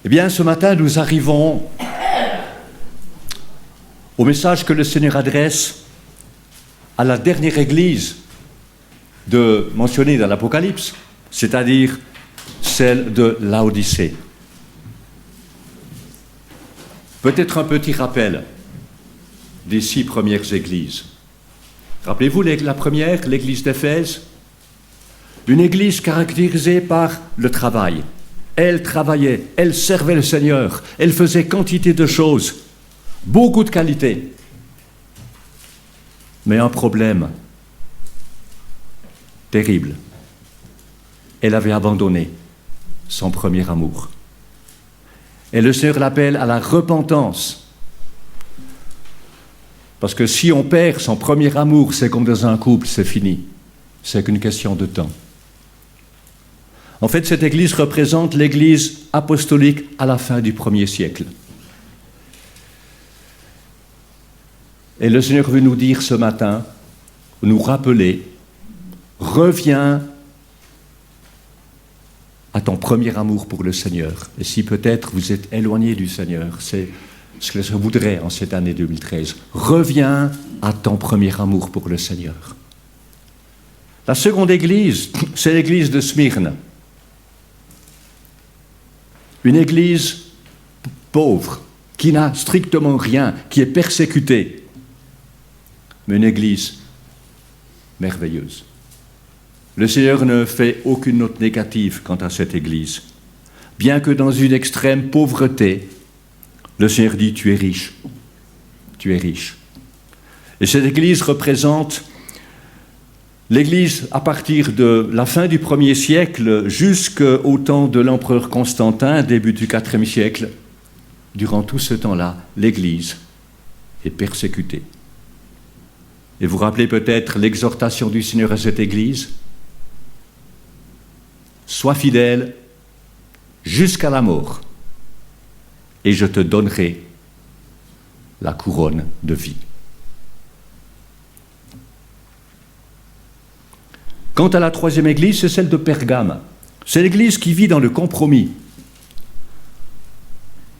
Eh bien, ce matin, nous arrivons au message que le Seigneur adresse à la dernière église mentionnée dans l'Apocalypse, c'est-à-dire celle de Laodicée. Peut-être un petit rappel des 6 premières églises. Rappelez-vous la première, l'église d'Éphèse, une église caractérisée par le travail. Elle travaillait, elle servait le Seigneur, elle faisait quantité de choses, beaucoup de qualités. Mais un problème terrible. Elle avait abandonné son premier amour. Et le Seigneur l'appelle à la repentance. Parce que si on perd son premier amour, c'est comme dans un couple, c'est fini. C'est qu'une question de temps. En fait, cette église représente l'église apostolique à la fin du 1er siècle. Et le Seigneur veut nous dire ce matin, nous rappeler, reviens à ton premier amour pour le Seigneur. Et si peut-être vous êtes éloigné du Seigneur, c'est ce que je voudrais en cette année 2013. Reviens à ton premier amour pour le Seigneur. La seconde église, c'est l'église de Smyrne. Une église pauvre, qui n'a strictement rien, qui est persécutée, mais une église merveilleuse. Le Seigneur ne fait aucune note négative quant à cette église. Bien que dans une extrême pauvreté, le Seigneur dit « tu es riche, tu es riche ». Et cette église représente l'église à partir de la fin du 1er siècle jusqu'au temps de l'empereur Constantin, début du 4e siècle. Durant tout ce temps-là, l'église est persécutée. Et vous rappelez peut-être l'exhortation du Seigneur à cette église ? Sois fidèle jusqu'à la mort, et je te donnerai la couronne de vie. Quant à la 3e église, c'est celle de Pergame. C'est l'église qui vit dans le compromis.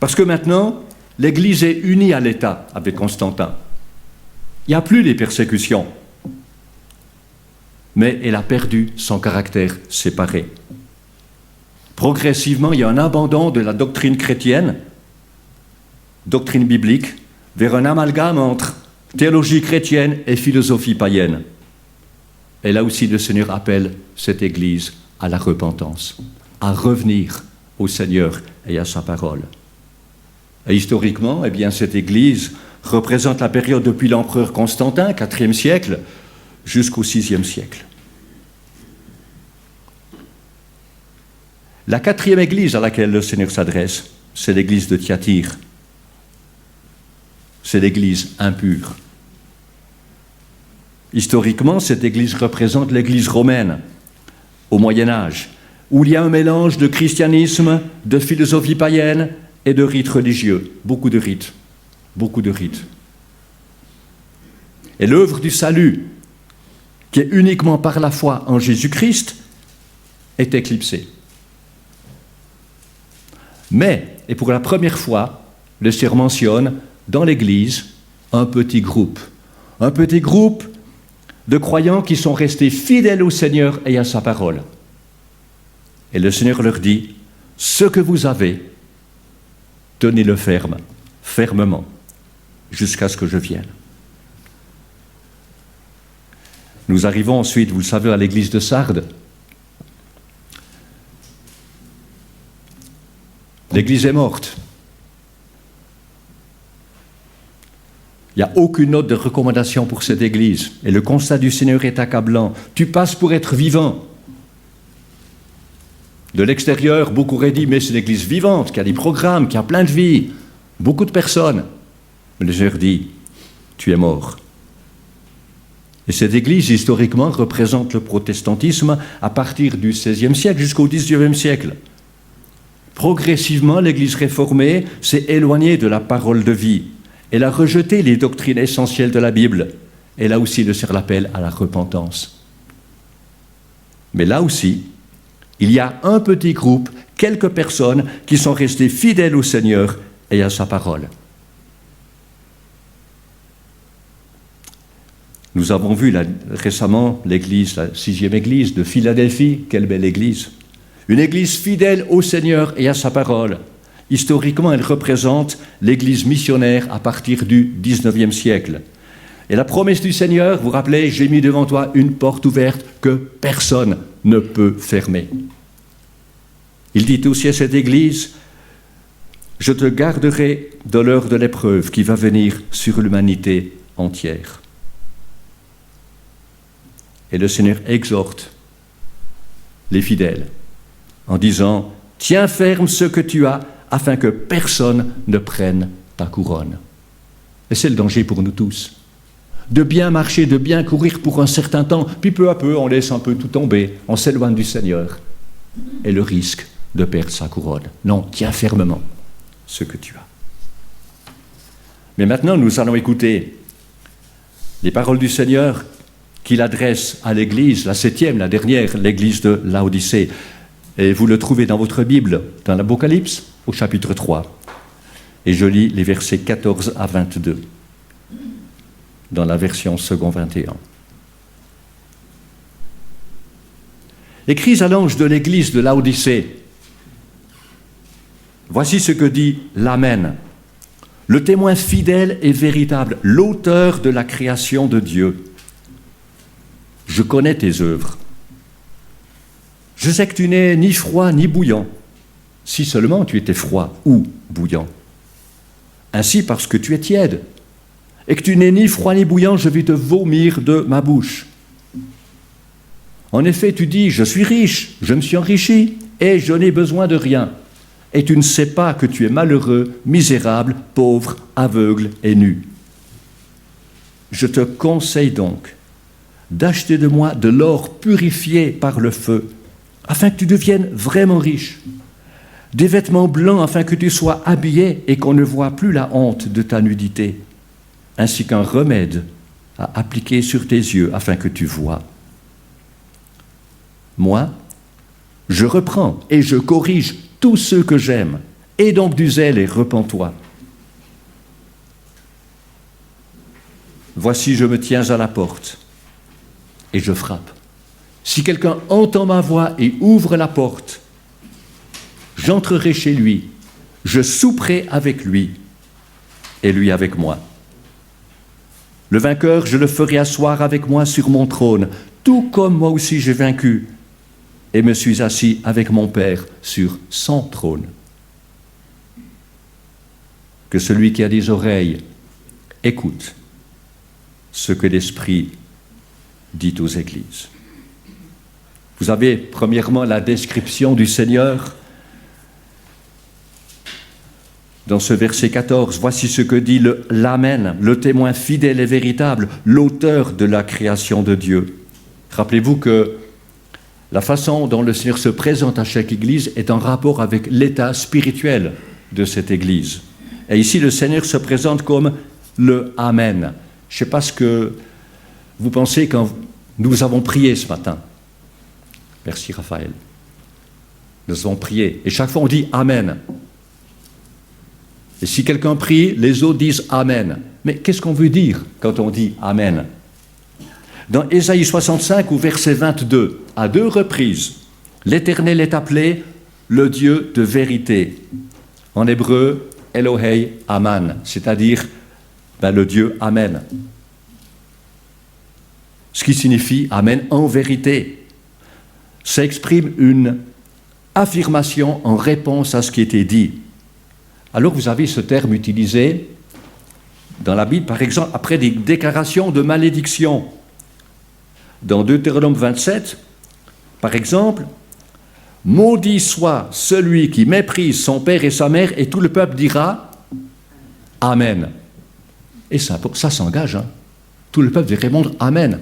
Parce que maintenant, l'église est unie à l'État avec Constantin. Il n'y a plus les persécutions. Mais elle a perdu son caractère séparé. Progressivement, il y a un abandon de la doctrine chrétienne, doctrine biblique, vers un amalgame entre théologie chrétienne et philosophie païenne. Et là aussi, le Seigneur appelle cette Église à la repentance, à revenir au Seigneur et à sa parole. Et historiquement, eh bien, cette Église représente la période depuis l'empereur Constantin, 4e siècle, jusqu'au 6e siècle. La 4e Église à laquelle le Seigneur s'adresse, c'est l'Église de Thyatire. C'est l'Église impure. Historiquement, cette église représente l'église romaine, au Moyen-Âge, où il y a un mélange de christianisme, de philosophie païenne et de rites religieux. Beaucoup de rites. Beaucoup de rites. Et l'œuvre du salut, qui est uniquement par la foi en Jésus-Christ, est éclipsée. Mais, et pour la première fois, le Seigneur mentionne dans l'église un petit groupe de croyants qui sont restés fidèles au Seigneur et à sa parole. Et le Seigneur leur dit, ce que vous avez, tenez-le fermement, jusqu'à ce que je vienne. Nous arrivons ensuite, vous le savez, à l'église de Sardes. L'église est morte. Il n'y a aucune note de recommandation pour cette église. Et le constat du Seigneur est accablant. Tu passes pour être vivant. De l'extérieur, beaucoup auraient dit, mais c'est une église vivante, qui a des programmes, qui a plein de vie, beaucoup de personnes. Mais le Seigneur dit, tu es mort. Et cette église, historiquement, représente le protestantisme à partir du XVIe siècle jusqu'au XIXe siècle. Progressivement, l'église réformée s'est éloignée de la parole de vie. Elle a rejeté les doctrines essentielles de la Bible. Et là aussi, le Seigneur l'appelle à la repentance. Mais là aussi, Il y a un petit groupe, quelques personnes qui sont restées fidèles au Seigneur et à sa parole. Nous avons vu récemment l'église, la 6e église de Philadelphie. Quelle belle église! Une église fidèle au Seigneur et à sa parole. Historiquement, elle représente l'église missionnaire à partir du 19e siècle. Et la promesse du Seigneur, vous vous rappelez, j'ai mis devant toi une porte ouverte que personne ne peut fermer. Il dit aussi à cette église, je te garderai de l'heure de l'épreuve qui va venir sur l'humanité entière. Et le Seigneur exhorte les fidèles en disant, tiens ferme ce que tu as afin que personne ne prenne ta couronne. Et c'est le danger pour nous tous. De bien marcher, de bien courir pour un certain temps, puis peu à peu, on laisse un peu tout tomber, on s'éloigne du Seigneur. Et le risque de perdre sa couronne. Non, tiens fermement ce que tu as. Mais maintenant, nous allons écouter les paroles du Seigneur qu'il adresse à l'église, la 7e, la dernière, l'église de Laodicée. Et vous le trouvez dans votre Bible, dans l'Apocalypse, au chapitre 3. Et je lis les versets 14 à 22, dans la version second 21. Écris à l'ange de l'église de Laodicée, voici ce que dit l'Amen, le témoin fidèle et véritable, l'auteur de la création de Dieu. Je connais tes œuvres. Je sais que tu n'es ni froid ni bouillant, si seulement tu étais froid ou bouillant. Ainsi, parce que tu es tiède, et que tu n'es ni froid ni bouillant, je vais te vomir de ma bouche. En effet, tu dis, je suis riche, je me suis enrichi, et je n'ai besoin de rien. Et tu ne sais pas que tu es malheureux, misérable, pauvre, aveugle et nu. Je te conseille donc d'acheter de moi de l'or purifié par le feu, afin que tu deviennes vraiment riche, des vêtements blancs afin que tu sois habillé et qu'on ne voit plus la honte de ta nudité, ainsi qu'un remède à appliquer sur tes yeux afin que tu vois. Moi, je reprends et je corrige tous ceux que j'aime, aie donc du zèle et repens-toi. Voici, je me tiens à la porte et je frappe. Si quelqu'un entend ma voix et ouvre la porte, j'entrerai chez lui, je souperai avec lui et lui avec moi. Le vainqueur, je le ferai asseoir avec moi sur mon trône, tout comme moi aussi j'ai vaincu et me suis assis avec mon Père sur son trône. Que celui qui a des oreilles écoute ce que l'Esprit dit aux églises. Vous avez premièrement la description du Seigneur dans ce verset 14. Voici ce que dit l'Amen, le témoin fidèle et véritable, l'auteur de la création de Dieu. Rappelez-vous que la façon dont le Seigneur se présente à chaque église est en rapport avec l'état spirituel de cette église. Et ici, le Seigneur se présente comme le Amen. Je ne sais pas ce que vous pensez quand nous avons prié ce matin. Merci Raphaël. Nous avons prié. Et chaque fois on dit Amen. Et si quelqu'un prie, les autres disent Amen. Mais qu'est-ce qu'on veut dire quand on dit Amen? Dans Ésaïe 65, au verset 22, à 2 reprises, l'Éternel est appelé le Dieu de vérité. En hébreu, Elohei Aman, c'est-à-dire le Dieu Amen. Ce qui signifie Amen en vérité. Ça exprime une affirmation en réponse à ce qui était dit. Alors vous avez ce terme utilisé dans la Bible, par exemple, après des déclarations de malédiction. Dans Deutéronome 27, par exemple, « Maudit soit celui qui méprise son père et sa mère, et tout le peuple dira « Amen ». Et ça s'engage. Hein. Tout le peuple devait répondre « Amen ».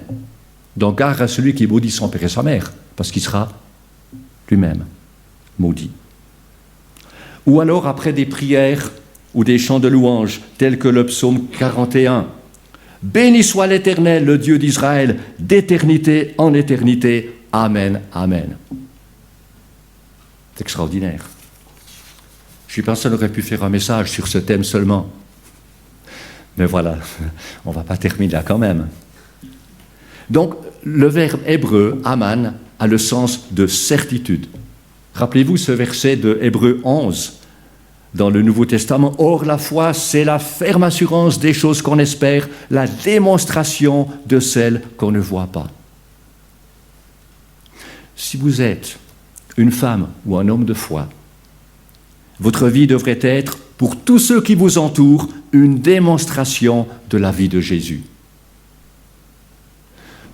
Donc, gare à celui qui maudit son père et sa mère, parce qu'il sera lui-même maudit. Ou alors, après des prières ou des chants de louange, tels que le psaume 41, « Béni soit l'Éternel, le Dieu d'Israël, d'éternité en éternité. Amen, Amen. » C'est extraordinaire. Je suis personne n'aurait pu faire un message sur ce thème seulement. Mais voilà, on ne va pas terminer là quand même. Donc, le verbe hébreu, aman, a le sens de certitude. Rappelez-vous ce verset de Hébreux 11, dans le Nouveau Testament. « Or, la foi, c'est la ferme assurance des choses qu'on espère, la démonstration de celles qu'on ne voit pas. » Si vous êtes une femme ou un homme de foi, votre vie devrait être, pour tous ceux qui vous entourent, une démonstration de la vie de Jésus.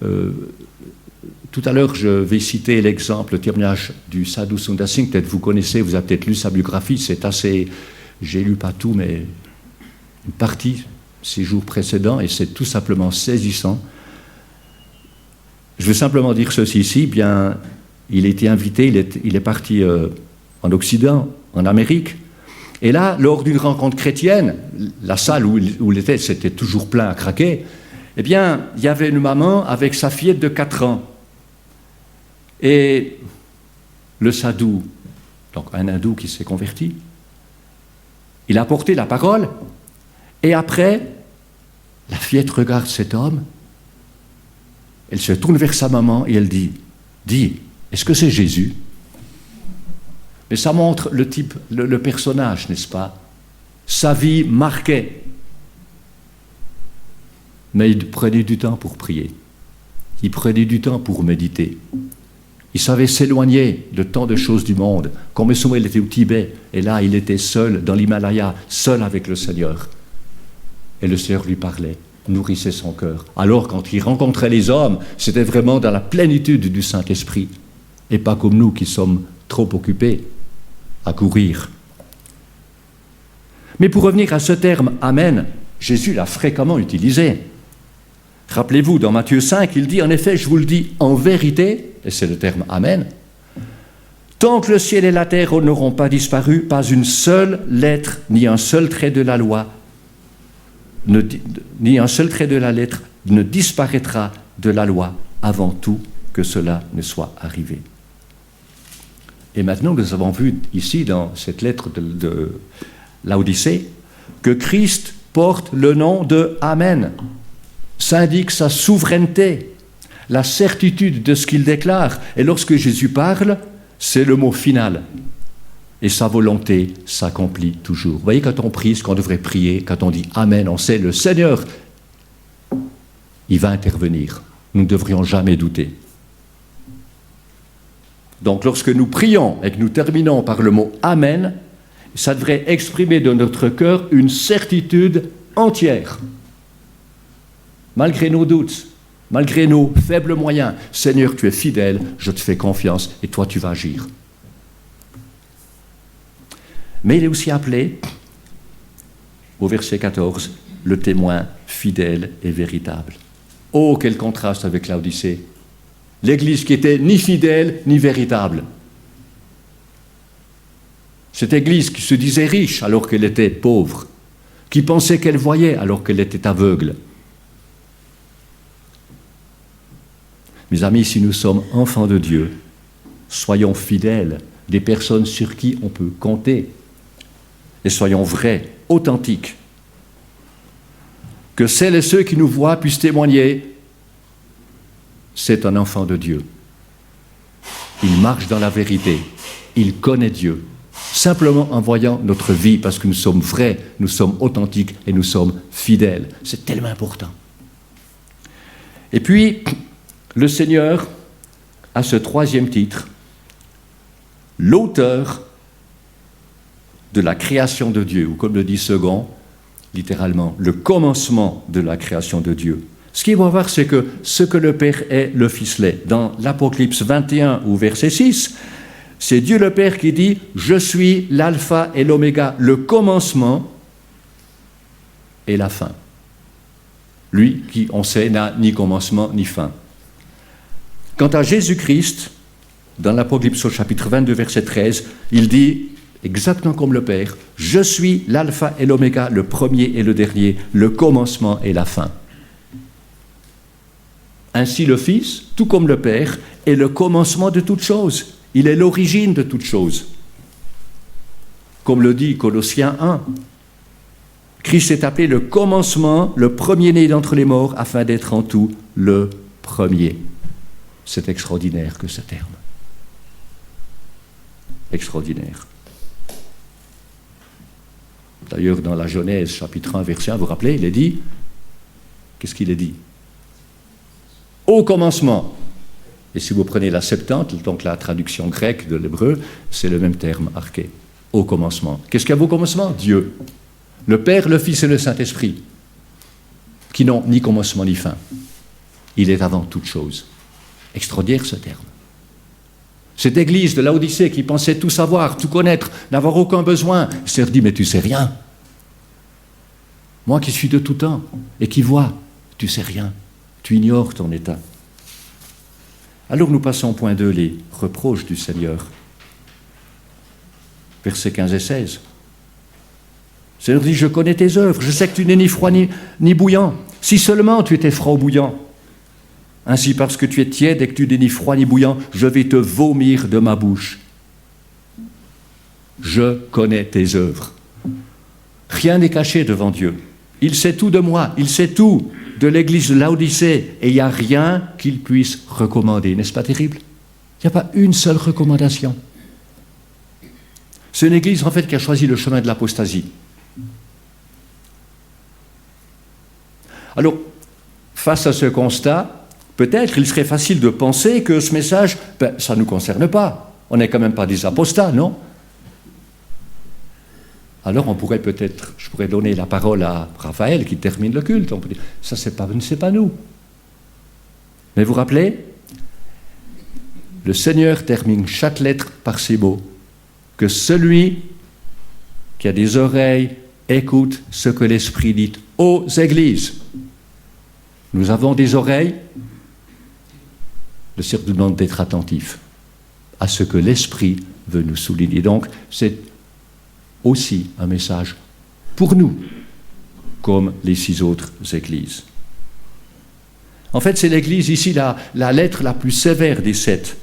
Tout à l'heure, je vais citer l'exemple, le témoignage du Sadhu Sundar Singh. Peut-être vous connaissez, vous avez peut-être lu sa biographie. C'est assez, j'ai lu pas tout, mais une partie ces jours précédents, et c'est tout simplement saisissant. Je veux simplement dire ceci ici. Bien, il a été invité, il est parti en Occident, en Amérique. Et là, lors d'une rencontre chrétienne, la salle où il était, c'était toujours plein à craquer. Eh bien, il y avait une maman avec sa fillette de 4 ans. Et le sadhu, donc un hindou qui s'est converti, il a porté la parole, et après, la fillette regarde cet homme, elle se tourne vers sa maman et elle dit, « Dis, est-ce que c'est Jésus ?» Mais ça montre le type, le personnage, n'est-ce pas? Sa vie marquait. Mais il prenait du temps pour prier. Il prenait du temps pour méditer. Il savait s'éloigner de tant de choses du monde. Comme souvent il était au Tibet, et là il était seul dans l'Himalaya, seul avec le Seigneur. Et le Seigneur lui parlait, nourrissait son cœur. Alors quand il rencontrait les hommes, c'était vraiment dans la plénitude du Saint-Esprit. Et pas comme nous qui sommes trop occupés à courir. Mais pour revenir à ce terme « Amen », Jésus l'a fréquemment utilisé. Rappelez-vous, dans Matthieu 5, il dit, en effet, je vous le dis en vérité, et c'est le terme « Amen », tant que le ciel et la terre n'auront pas disparu, pas une seule lettre, ni un seul trait de la loi, ni un seul trait de la lettre ne disparaîtra de la loi avant tout que cela ne soit arrivé. Et maintenant, nous avons vu ici, dans cette lettre de Laodicée, que Christ porte le nom de Amen. Ça indique sa souveraineté, la certitude de ce qu'il déclare. Et lorsque Jésus parle, c'est le mot final. Et sa volonté s'accomplit toujours. Vous voyez, quand on prie, ce qu'on devrait prier, quand on dit Amen, on sait, le Seigneur, il va intervenir. Nous ne devrions jamais douter. Donc, lorsque nous prions et que nous terminons par le mot « Amen », ça devrait exprimer de notre cœur une certitude entière. Malgré nos doutes, malgré nos faibles moyens, « Seigneur, tu es fidèle, je te fais confiance et toi, tu vas agir. » Mais il est aussi appelé, au verset 14, le témoin fidèle et véritable. Oh, quel contraste avec Laodicée! L'Église qui était ni fidèle ni véritable. Cette Église qui se disait riche alors qu'elle était pauvre, qui pensait qu'elle voyait alors qu'elle était aveugle. Mes amis, si nous sommes enfants de Dieu, soyons fidèles, des personnes sur qui on peut compter, et soyons vrais, authentiques. Que celles et ceux qui nous voient puissent témoigner. C'est un enfant de Dieu. Il marche dans la vérité. Il connaît Dieu. Simplement en voyant notre vie, parce que nous sommes vrais, nous sommes authentiques et nous sommes fidèles. C'est tellement important. Et puis, le Seigneur a ce troisième titre, l'auteur de la création de Dieu, ou comme le dit Second, littéralement, le commencement de la création de Dieu. Ce qu'il va voir, c'est que ce que le Père est, le Fils l'est. Dans l'Apocalypse 21, au verset 6, c'est Dieu le Père qui dit « Je suis l'alpha et l'oméga, le commencement et la fin. » Lui qui, on sait, n'a ni commencement ni fin. Quant à Jésus-Christ, dans l'Apocalypse au chapitre 22, verset 13, il dit, exactement comme le Père, « Je suis l'alpha et l'oméga, le premier et le dernier, le commencement et la fin. » Ainsi le Fils, tout comme le Père, est le commencement de toutes choses. Il est l'origine de toute chose. Comme le dit Colossiens 1. Christ est appelé le commencement, le premier-né d'entre les morts, afin d'être en tout le premier. C'est extraordinaire que ce terme. Extraordinaire. D'ailleurs, dans la Genèse, chapitre 1, verset 1, vous vous rappelez, il est dit, qu'est-ce qu'il est dit? Au commencement. Et si vous prenez la Septante, donc la traduction grecque de l'hébreu, c'est le même terme, arché. Au commencement. Qu'est-ce qu'il y a au commencement? Dieu. Le Père, le Fils et le Saint-Esprit, qui n'ont ni commencement ni fin. Il est avant toute chose. Extraordinaire ce terme. Cette église de Laodicée qui pensait tout savoir, tout connaître, n'avoir aucun besoin, s'est dit, mais tu sais rien. Moi qui suis de tout temps et qui vois, tu sais rien. Tu ignores ton état. Alors nous passons au point 2, les reproches du Seigneur. Versets 15 et 16. Le Seigneur dit, je connais tes œuvres, je sais que tu n'es ni froid ni bouillant. Si seulement tu étais froid ou bouillant. Ainsi, parce que tu es tiède et que tu n'es ni froid ni bouillant, je vais te vomir de ma bouche. Je connais tes œuvres. Rien n'est caché devant Dieu. Il sait tout de moi, il sait tout de l'église de Laodicée, et il n'y a rien qu'il puisse recommander. N'est-ce pas terrible? Il n'y a pas une seule recommandation. C'est une église, en fait, qui a choisi le chemin de l'apostasie. Alors, face à ce constat, peut-être il serait facile de penser que ce message, ça ne nous concerne pas. On n'est quand même pas des apostats, non? Alors on pourrait peut-être, je pourrais donner la parole à Raphaël qui termine le culte. On peut dire, ça c'est pas nous. Mais vous vous rappelez, le Seigneur termine chaque lettre par ces mots, que celui qui a des oreilles écoute ce que l'Esprit dit aux églises. Nous avons des oreilles, le Seigneur nous demande d'être attentifs à ce que l'Esprit veut nous souligner. Donc c'est aussi un message pour nous, comme les 6 autres églises. En fait, c'est l'église ici, la lettre la plus sévère des 7.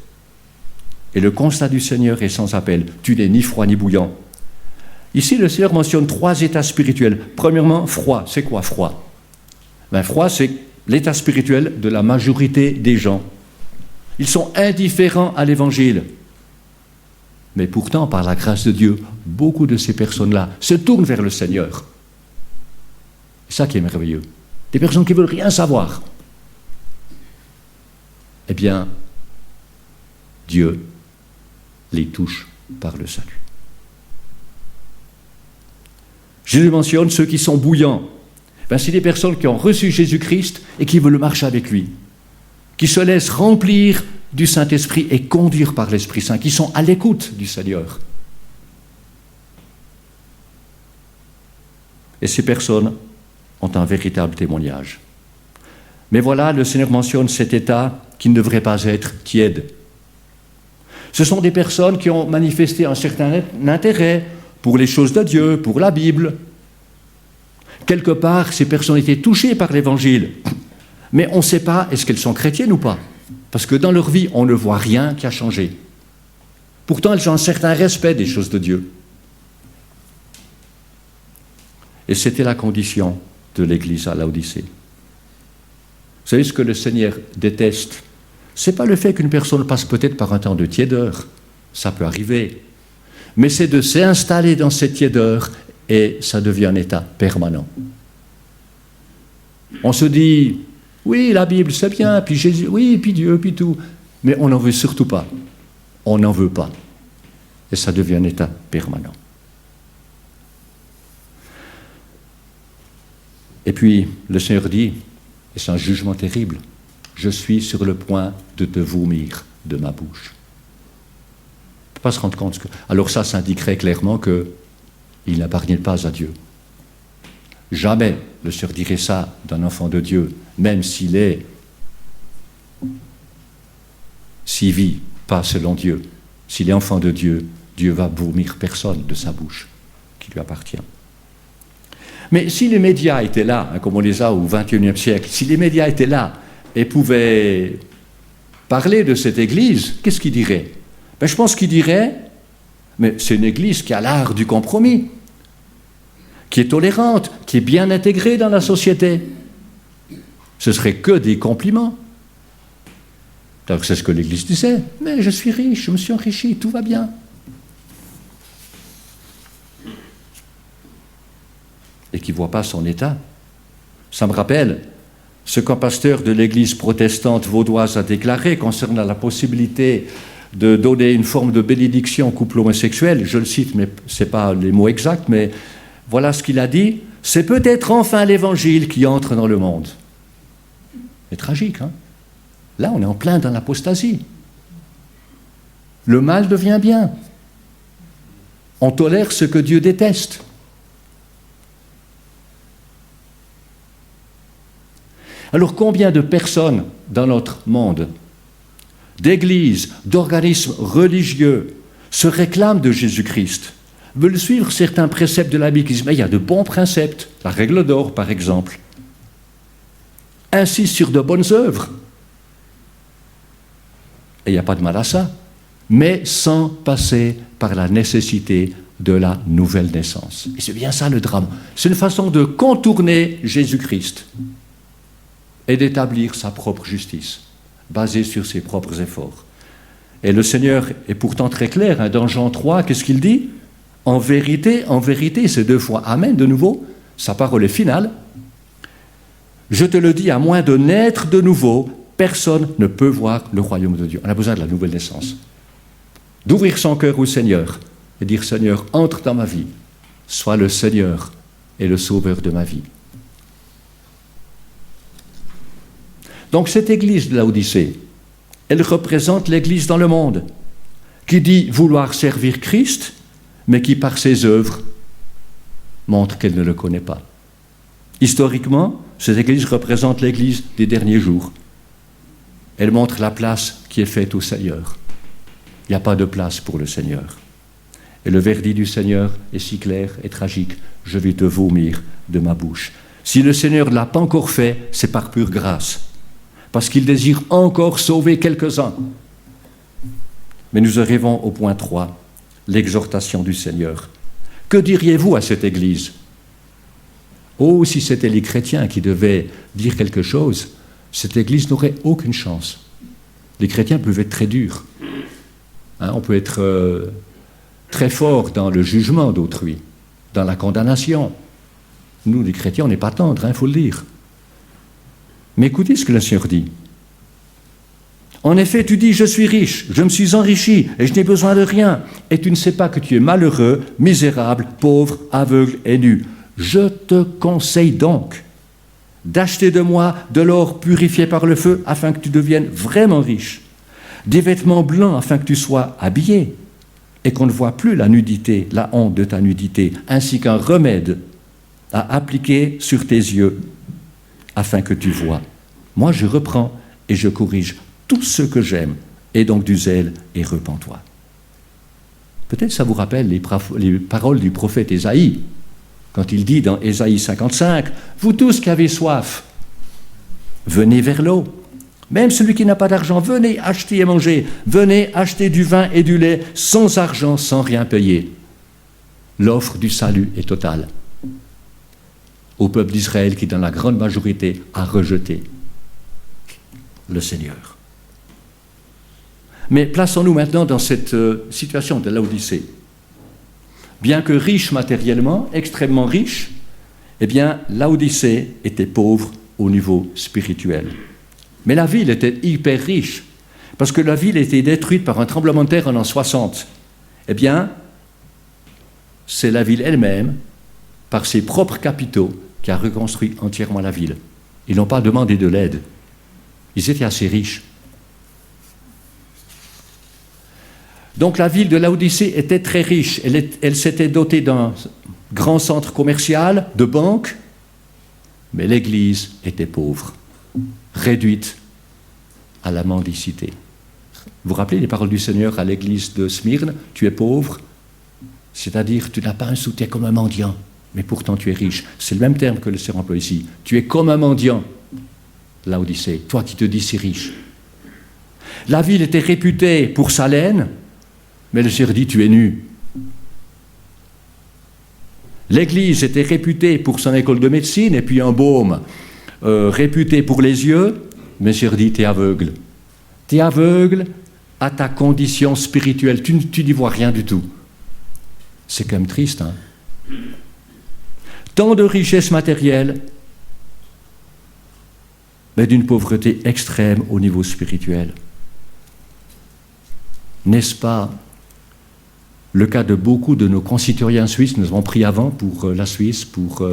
Et le constat du Seigneur est sans appel. Tu n'es ni froid ni bouillant. Ici, le Seigneur mentionne 3 états spirituels. Premièrement, froid. C'est quoi froid? Froid, c'est l'état spirituel de la majorité des gens. Ils sont indifférents à l'Évangile. Mais pourtant, par la grâce de Dieu, beaucoup de ces personnes-là se tournent vers le Seigneur. C'est ça qui est merveilleux. Des personnes qui ne veulent rien savoir. Eh bien, Dieu les touche par le salut. Jésus mentionne ceux qui sont bouillants. C'est des personnes qui ont reçu Jésus-Christ et qui veulent marcher avec lui, qui se laissent remplir du Saint-Esprit et conduire par l'Esprit Saint, qui sont à l'écoute du Seigneur. Et ces personnes ont un véritable témoignage. Mais voilà, le Seigneur mentionne cet état qui ne devrait pas être tiède. Ce sont des personnes qui ont manifesté un certain intérêt pour les choses de Dieu, pour la Bible. Quelque part, ces personnes étaient touchées par l'Évangile. Mais on ne sait pas, est-ce qu'elles sont chrétiennes ou pas? Parce que dans leur vie, on ne voit rien qui a changé. Pourtant, elles ont un certain respect des choses de Dieu. Et c'était la condition de l'Église à Laodicée. Vous savez ce que le Seigneur déteste? Ce n'est pas le fait qu'une personne passe peut-être par un temps de tiédeur. Ça peut arriver. Mais c'est de s'installer dans cette tiédeur et ça devient un état permanent. On se dit, oui, la Bible, c'est bien, puis Jésus, oui, puis Dieu, puis tout. Mais on n'en veut surtout pas. On n'en veut pas. Et ça devient un état permanent. Et puis, le Seigneur dit, et c'est un jugement terrible, je suis sur le point de te vomir de ma bouche. On ne peut pas se rendre compte que... Alors ça indiquerait clairement qu'il n'appartient pas à Dieu. Jamais le Seigneur dirait ça d'un enfant de Dieu, même s'il vit pas selon Dieu. S'il est enfant de Dieu, Dieu va vomir personne de sa bouche qui lui appartient. Mais si les médias étaient là, comme on les a au XXIe siècle, si les médias étaient là et pouvaient parler de cette Église, qu'est-ce qu'ils diraient? Ben, je pense qu'il dirait, mais c'est une église qui a l'art du compromis, qui est tolérante, qui est bien intégrée dans la société. Ce serait que des compliments. Alors c'est ce que l'Église disait. Mais je suis riche, je me suis enrichi, tout va bien. Et qui ne voit pas son état. Ça me rappelle ce qu'un pasteur de l'Église protestante vaudoise a déclaré concernant la possibilité de donner une forme de bénédiction au couple homosexuel. Je le cite, mais ce n'est pas les mots exacts, mais voilà ce qu'il a dit. C'est peut-être enfin l'Évangile qui entre dans le monde. C'est tragique, hein? Là, on est en plein dans l'apostasie. Le mal devient bien. On tolère ce que Dieu déteste. Alors, combien de personnes dans notre monde, d'églises, d'organismes religieux, se réclament de Jésus-Christ, veulent suivre certains préceptes de la Bible qui disent, mais il y a de bons préceptes, la règle d'or, par exemple, insistent sur de bonnes œuvres. Et il n'y a pas de mal à ça, mais sans passer par la nécessité de la nouvelle naissance. Et c'est bien ça le drame. C'est une façon de contourner Jésus-Christ et d'établir sa propre justice, basée sur ses propres efforts. Et le Seigneur est pourtant très clair, hein, dans Jean 3, qu'est-ce qu'il dit ? En vérité, c'est 2 fois Amen de nouveau, sa parole est finale. Je te le dis, à moins de naître de nouveau, personne ne peut voir le royaume de Dieu. On a besoin de la nouvelle naissance. D'ouvrir son cœur au Seigneur et dire, Seigneur, entre dans ma vie, sois le Seigneur et le Sauveur de ma vie. Donc cette église de Laodicée, elle représente l'église dans le monde, qui dit vouloir servir Christ, mais qui par ses œuvres montre qu'elle ne le connaît pas. Historiquement, cette église représente l'église des derniers jours. Elle montre la place qui est faite au Seigneur. Il n'y a pas de place pour le Seigneur. Et le verdict du Seigneur est si clair et tragique, je vais te vomir de ma bouche. Si le Seigneur ne l'a pas encore fait, c'est par pure grâce, parce qu'il désire encore sauver quelques-uns. Mais nous arrivons au point 3, l'exhortation du Seigneur. Que diriez-vous à cette église ? Oh, si c'était les chrétiens qui devaient dire quelque chose, cette église n'aurait aucune chance. Les chrétiens peuvent être très durs. Hein, on peut être très fort dans le jugement d'autrui, dans la condamnation. Nous, les chrétiens, on n'est pas tendres, il faut le dire. Mais écoutez ce que le Seigneur dit. En effet, tu dis, je suis riche, je me suis enrichi et je n'ai besoin de rien. Et tu ne sais pas que tu es malheureux, misérable, pauvre, aveugle et nu. Je te conseille donc d'acheter de moi de l'or purifié par le feu afin que tu deviennes vraiment riche, des vêtements blancs afin que tu sois habillé et qu'on ne voit plus la nudité, la honte de ta nudité, ainsi qu'un remède à appliquer sur tes yeux afin que tu vois. Moi, je reprends et je corrige tout ce que j'aime, et donc du zèle et repens-toi. Peut-être ça vous rappelle les paroles du prophète Ésaïe, quand il dit dans Ésaïe 55, « Vous tous qui avez soif, venez vers l'eau. Même celui qui n'a pas d'argent, venez acheter et manger. Venez acheter du vin et du lait sans argent, sans rien payer. » L'offre du salut est totale au peuple d'Israël qui, dans la grande majorité, a rejeté le Seigneur. Mais plaçons-nous maintenant dans cette situation de Laodicée. Bien que riche matériellement, extrêmement riche, eh bien, Laodicée était pauvre au niveau spirituel. Mais la ville était hyper riche, parce que la ville était détruite par un tremblement de terre en l'an 60. Eh bien, c'est la ville elle-même, par ses propres capitaux, qui a reconstruit entièrement la ville. Ils n'ont pas demandé de l'aide. Ils étaient assez riches. Donc la ville de Laodicée était très riche. Elle s'était dotée d'un grand centre commercial, de banques, mais l'église était pauvre, réduite à la mendicité. Vous vous rappelez les paroles du Seigneur à l'église de Smyrne ? Tu es pauvre, c'est-à-dire tu n'as pas un sou, tu es comme un mendiant, mais pourtant tu es riche. C'est le même terme que le Seigneur emploie ici. Tu es comme un mendiant, Laodicée, toi qui te dis si riche. La ville était réputée pour sa laine, Mais le Seigneur dit, tu es nu. L'Église était réputée pour son école de médecine et puis un baume réputé pour les yeux. Mais le Seigneur dit, tu es aveugle. Tu es aveugle à ta condition spirituelle. Tu n'y vois rien du tout. C'est quand même triste, hein? Tant de richesses matérielles, mais d'une pauvreté extrême au niveau spirituel. N'est-ce pas le cas de beaucoup de nos concitoyens suisses? Nous avons pris avant pour la Suisse, pour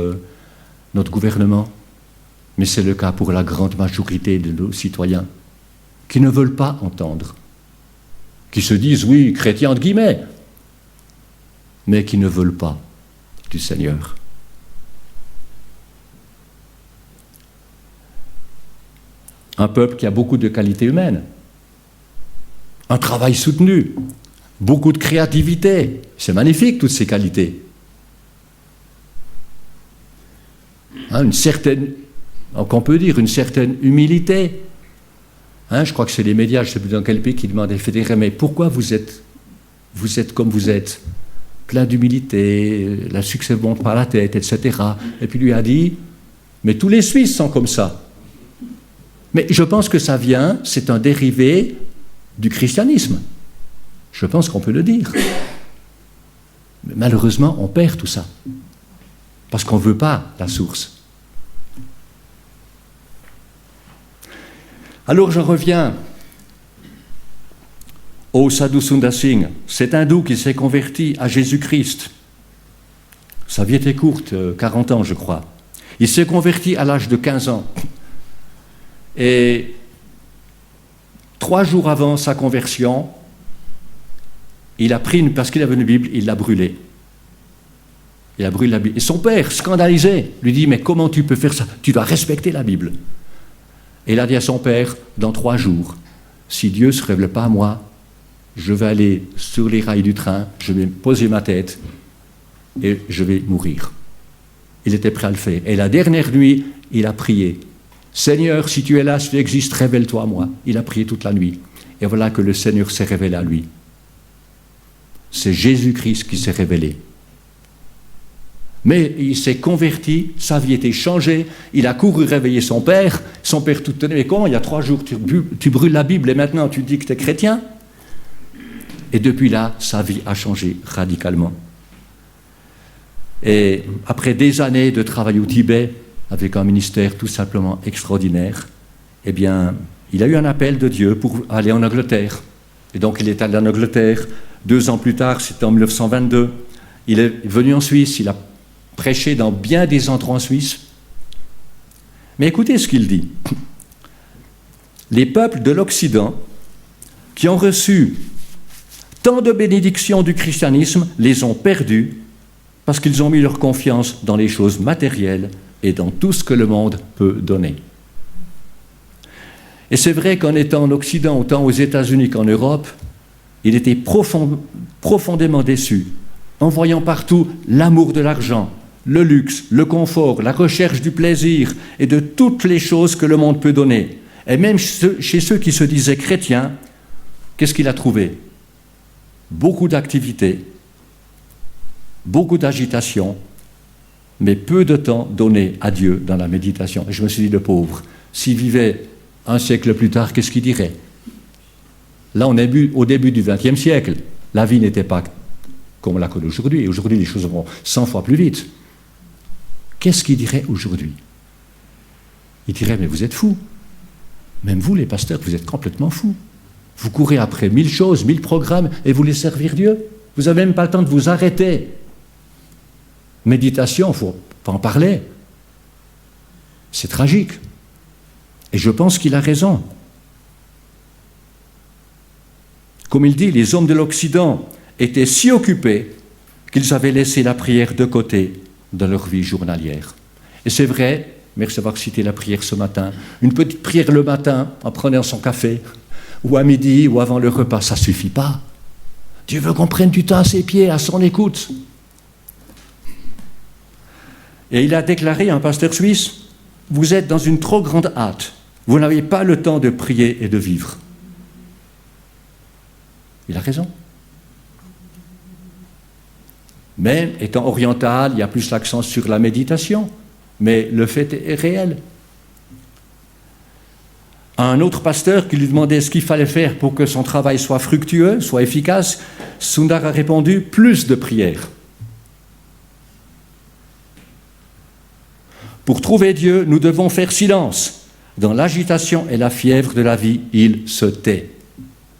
notre gouvernement, mais c'est le cas pour la grande majorité de nos citoyens qui ne veulent pas entendre, qui se disent, oui, chrétiens entre guillemets, mais qui ne veulent pas du Seigneur. Un peuple qui a beaucoup de qualités humaines, un travail soutenu, beaucoup de créativité. C'est magnifique, toutes ces qualités. Une certaine, qu'on peut dire, une certaine humilité. Je crois que c'est les médias, je ne sais plus dans quel pays, qui demandent, Fédéré, mais pourquoi vous êtes comme vous êtes, plein d'humilité, le succès ne monte pas à la tête, etc. Et puis lui a dit, mais tous les Suisses sont comme ça. Mais je pense que ça vient, c'est un dérivé du christianisme. Je pense qu'on peut le dire. Mais malheureusement, on perd tout ça. Parce qu'on ne veut pas la source. Alors je reviens au Sadhu Sundar Singh, cet hindou qui s'est converti à Jésus-Christ. Sa vie était courte, 40 ans je crois. Il s'est converti à l'âge de 15 ans. Et 3 jours avant sa conversion, il a pris parce qu'il avait une Bible, il l'a brûlée. Il a brûlé la Bible. Et son père, scandalisé, lui dit, mais comment tu peux faire ça? Tu dois respecter la Bible. Et il a dit à son père, dans 3 jours, si Dieu ne se révèle pas à moi, je vais aller sur les rails du train, je vais poser ma tête et je vais mourir. Il était prêt à le faire. Et la dernière nuit, il a prié. Seigneur, si tu es là, si tu existes, révèle-toi à moi. Il a prié toute la nuit. Et voilà que le Seigneur s'est révélé à lui. C'est Jésus-Christ qui s'est révélé. Mais il s'est converti, sa vie était changée, il a couru réveiller son père tout tenait, mais comment, il y a 3 jours, tu brûles la Bible et maintenant tu dis que tu es chrétien? Et depuis là, sa vie a changé radicalement. Et après des années de travail au Tibet, avec un ministère tout simplement extraordinaire, eh bien, il a eu un appel de Dieu pour aller en Angleterre. Et donc, il est allé en Angleterre. 2 ans plus tard, c'était en 1922. Il est venu en Suisse, il a prêché dans bien des endroits en Suisse. Mais écoutez ce qu'il dit. Les peuples de l'Occident, qui ont reçu tant de bénédictions du christianisme, les ont perdus parce qu'ils ont mis leur confiance dans les choses matérielles et dans tout ce que le monde peut donner. Et c'est vrai qu'en étant en Occident, autant aux États-Unis qu'en Europe, il était profondément déçu en voyant partout l'amour de l'argent, le luxe, le confort, la recherche du plaisir et de toutes les choses que le monde peut donner. Et même chez ceux qui se disaient chrétiens, qu'est-ce qu'il a trouvé? Beaucoup d'activités, beaucoup d'agitation, mais peu de temps donné à Dieu dans la méditation. Et je me suis dit, le pauvre, s'il vivait un siècle plus tard, qu'est-ce qu'il dirait? Là, on est au début du XXe siècle. La vie n'était pas comme on la connaît aujourd'hui. Aujourd'hui, les choses vont 100 fois plus vite. Qu'est-ce qu'il dirait aujourd'hui? Il dirait, mais vous êtes fous. Même vous, les pasteurs, vous êtes complètement fous. Vous courez après 1000 choses, 1000 programmes, et vous voulez servir Dieu. Vous n'avez même pas le temps de vous arrêter. Méditation, il faut en parler. C'est tragique. Et je pense qu'il a raison. Comme il dit, les hommes de l'Occident étaient si occupés qu'ils avaient laissé la prière de côté dans leur vie journalière. Et c'est vrai, merci d'avoir cité la prière ce matin, une petite prière le matin en prenant son café, ou à midi, ou avant le repas, ça ne suffit pas. Dieu veut qu'on prenne du temps à ses pieds, à son écoute. Et il a déclaré, un pasteur suisse, « Vous êtes dans une trop grande hâte. Vous n'avez pas le temps de prier et de vivre. » Il a raison. Même étant oriental, il y a plus l'accent sur la méditation, mais le fait est réel. Un autre pasteur qui lui demandait ce qu'il fallait faire pour que son travail soit fructueux, soit efficace, Sundar a répondu « plus de prières ». Pour trouver Dieu, nous devons faire silence. Dans l'agitation et la fièvre de la vie, il se tait.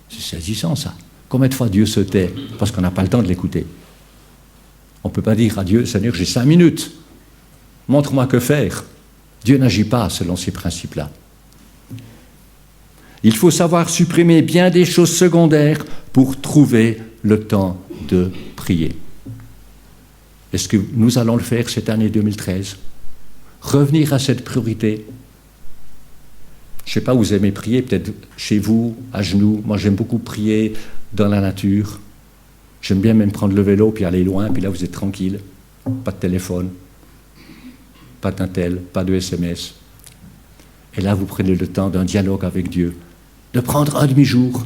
C'est saisissant ça. Combien de fois Dieu se tait? Parce qu'on n'a pas le temps de l'écouter. On ne peut pas dire à Dieu, Seigneur, j'ai 5 minutes. Montre-moi que faire. Dieu n'agit pas selon ces principes-là. Il faut savoir supprimer bien des choses secondaires pour trouver le temps de prier. Est-ce que nous allons le faire cette année 2013? Revenir à cette priorité. Je ne sais pas où vous aimez prier, peut-être chez vous, à genoux. Moi, j'aime beaucoup prier dans la nature. J'aime bien même prendre le vélo, puis aller loin, puis là, vous êtes tranquille. Pas de téléphone, pas d'intel, pas de SMS. Et là, vous prenez le temps d'un dialogue avec Dieu, de prendre un demi-jour.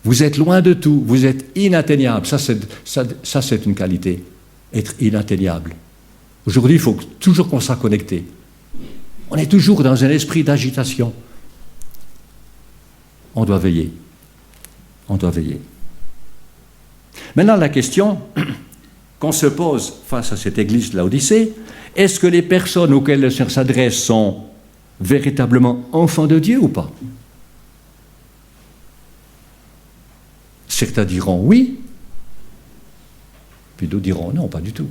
Vous êtes loin de tout, vous êtes inatteignable. Ça, c'est une qualité, être inatteignable. Aujourd'hui, il faut toujours qu'on soit connecté. On est toujours dans un esprit d'agitation. On doit veiller. On doit veiller. Maintenant, la question qu'on se pose face à cette église de Laodicée, est-ce que les personnes auxquelles le Seigneur s'adresse sont véritablement enfants de Dieu ou pas? Certains diront oui, puis d'autres diront non, pas du tout.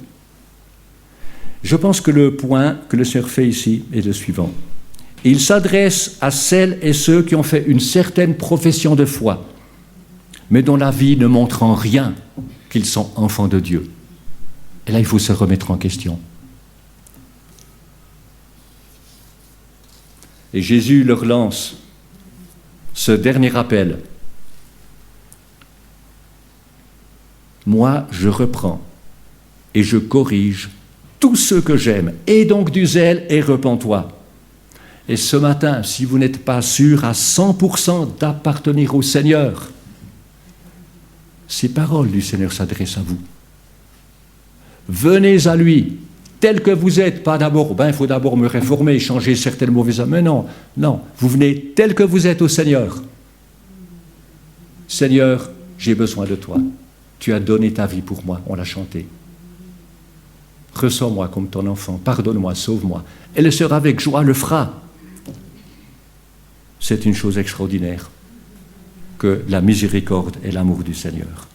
Je pense que le point que le Seigneur fait ici est le suivant. Il s'adresse à celles et ceux qui ont fait une certaine profession de foi, mais dont la vie ne montre en rien qu'ils sont enfants de Dieu. Et là, il faut se remettre en question. Et Jésus leur lance ce dernier appel. Moi, je reprends et je corrige tous ceux que j'aime. Aie donc du zèle et repens-toi. Et ce matin, si vous n'êtes pas sûr à 100% d'appartenir au Seigneur, ces paroles du Seigneur s'adressent à vous. Venez à lui, tel que vous êtes, pas d'abord, il faut d'abord me réformer, changer certaines mauvaises âmes. Mais non, vous venez tel que vous êtes au Seigneur. Seigneur, j'ai besoin de toi. Tu as donné ta vie pour moi, on l'a chanté. Ressens-moi comme ton enfant, pardonne-moi, sauve-moi. Et le Seigneur avec joie le fera. C'est une chose extraordinaire que la miséricorde et l'amour du Seigneur.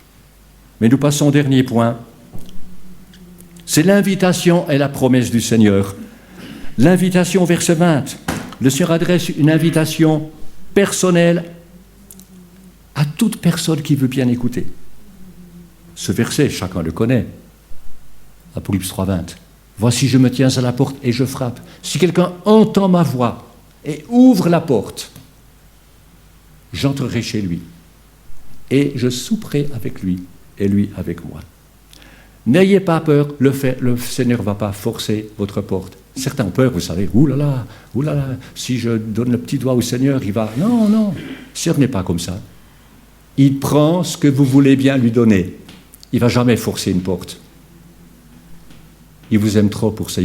Mais nous passons au dernier point. C'est l'invitation et la promesse du Seigneur. L'invitation, verset 20. Le Seigneur adresse une invitation personnelle à toute personne qui veut bien écouter. Ce verset, chacun le connaît. Apocalypse 3:20. Voici, je me tiens à la porte et je frappe. Si quelqu'un entend ma voix et ouvre la porte, j'entrerai chez lui et je souperai avec lui et lui avec moi. N'ayez pas peur, le Seigneur ne va pas forcer votre porte. Certains ont peur, vous savez, oulala, si je donne le petit doigt au Seigneur, il va... Non, le Seigneur n'est pas comme ça. Il prend ce que vous voulez bien lui donner. Il ne va jamais forcer une porte. Il vous aime trop pour ça.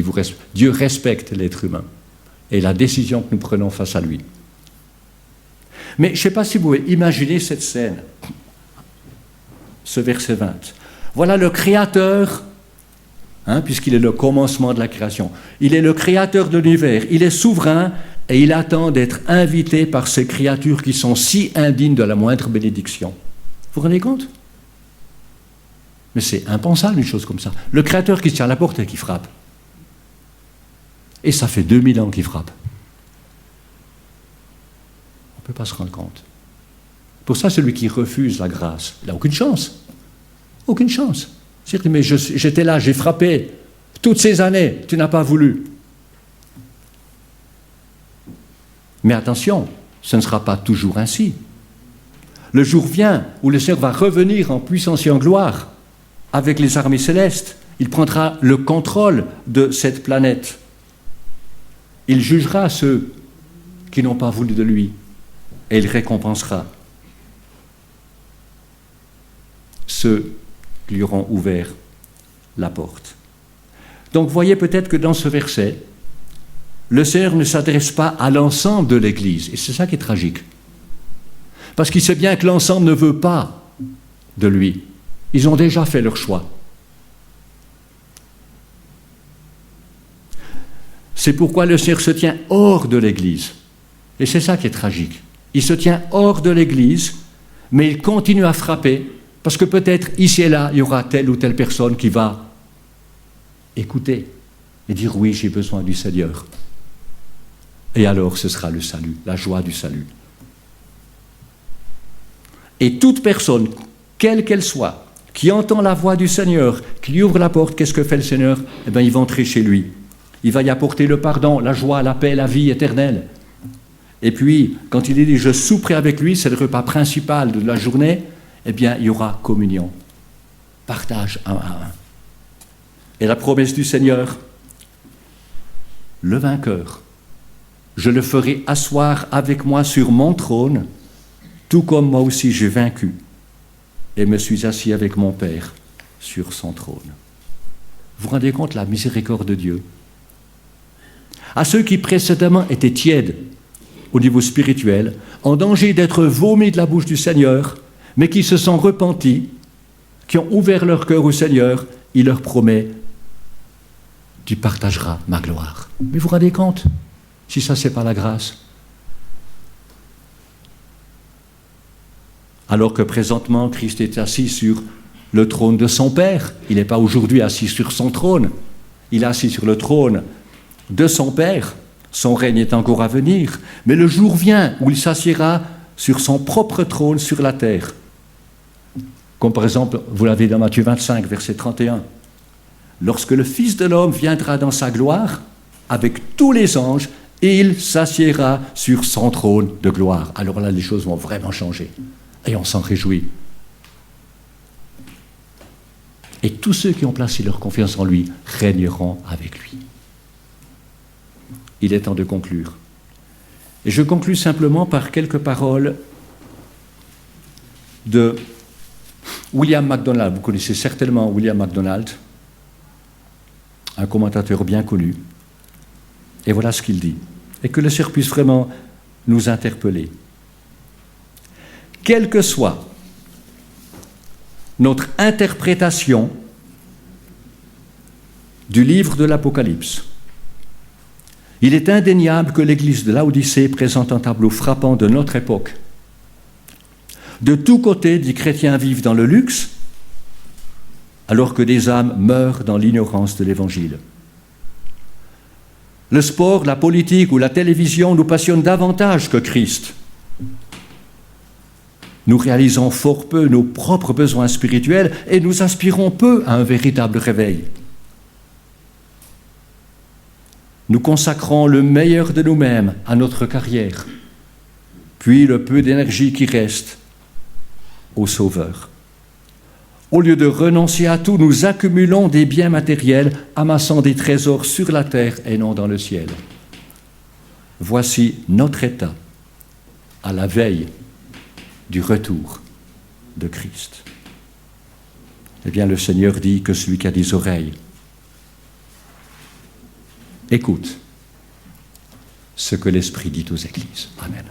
Dieu respecte l'être humain et la décision que nous prenons face à lui. Mais je ne sais pas si vous pouvez imaginer cette scène, ce verset 20. Voilà le Créateur, puisqu'il est le commencement de la création. Il est le Créateur de l'univers, il est souverain et il attend d'être invité par ces créatures qui sont si indignes de la moindre bénédiction. Vous vous rendez compte? Mais c'est impensable une chose comme ça. Le Créateur qui tient à la porte et qui frappe. Et ça fait 2000 ans qu'il frappe. On ne peut pas se rendre compte. Pour ça, celui qui refuse la grâce, il n'a aucune chance. Aucune chance. C'est-à-dire, mais j'étais là, j'ai frappé toutes ces années, tu n'as pas voulu. Mais attention, ce ne sera pas toujours ainsi. Le jour vient où le Seigneur va revenir en puissance et en gloire avec les armées célestes. Il prendra le contrôle de cette planète. Il jugera ceux qui n'ont pas voulu de lui et il récompensera ceux qui lui auront ouvert la porte. Donc voyez peut-être que dans ce verset, le Seigneur ne s'adresse pas à l'ensemble de l'Église. Et c'est ça qui est tragique. Parce qu'il sait bien que l'ensemble ne veut pas de lui. Ils ont déjà fait leur choix. C'est pourquoi le Seigneur se tient hors de l'Église. Et c'est ça qui est tragique. Il se tient hors de l'Église, mais il continue à frapper, parce que peut-être ici et là, il y aura telle ou telle personne qui va écouter et dire « oui, j'ai besoin du Seigneur ». Et alors, ce sera le salut, la joie du salut. Et toute personne, quelle qu'elle soit, qui entend la voix du Seigneur, qui lui ouvre la porte, qu'est-ce que fait le Seigneur? Eh bien, il va entrer chez lui. Il va y apporter le pardon, la joie, la paix, la vie éternelle. Et puis, quand il est dit « je souperai avec lui », c'est le repas principal de la journée, eh bien, il y aura communion, partage un à un. Et la promesse du Seigneur, le vainqueur, je le ferai asseoir avec moi sur mon trône, tout comme moi aussi j'ai vaincu, et me suis assis avec mon Père sur son trône. Vous vous rendez compte de la miséricorde de Dieu? À ceux qui précédemment étaient tièdes au niveau spirituel, en danger d'être vomis de la bouche du Seigneur, mais qui se sont repentis, qui ont ouvert leur cœur au Seigneur, il leur promet « tu partageras ma gloire ». Mais vous vous rendez compte, si ça c'est pas la grâce? Alors que présentement, Christ est assis sur le trône de son Père. Il n'est pas aujourd'hui assis sur son trône. Il est assis sur le trône de son Père. Son règne est encore à venir. Mais le jour vient où il s'assiera sur son propre trône sur la terre. Comme par exemple, vous l'avez dans Matthieu 25, verset 31. Lorsque le Fils de l'homme viendra dans sa gloire, avec tous les anges, il s'assiera sur son trône de gloire. Alors là, les choses vont vraiment changer. Et on s'en réjouit. Et tous ceux qui ont placé leur confiance en lui régneront avec lui. Il est temps de conclure. Et je conclus simplement par quelques paroles de William MacDonald. Vous connaissez certainement William MacDonald, un commentateur bien connu. Et voilà ce qu'il dit. Et que le Seigneur puisse vraiment nous interpeller. Quelle que soit notre interprétation du livre de l'Apocalypse, il est indéniable que l'Église de Laodicée présente un tableau frappant de notre époque. De tous côtés, des chrétiens vivent dans le luxe, alors que des âmes meurent dans l'ignorance de l'Évangile. Le sport, la politique ou la télévision nous passionnent davantage que Christ. Nous réalisons fort peu nos propres besoins spirituels et nous aspirons peu à un véritable réveil. Nous consacrons le meilleur de nous-mêmes à notre carrière, puis le peu d'énergie qui reste au Sauveur. Au lieu de renoncer à tout, nous accumulons des biens matériels, amassant des trésors sur la terre et non dans le ciel. Voici notre état à la veille du retour de Christ. Eh bien, le Seigneur dit que celui qui a des oreilles écoute ce que l'Esprit dit aux églises. Amen.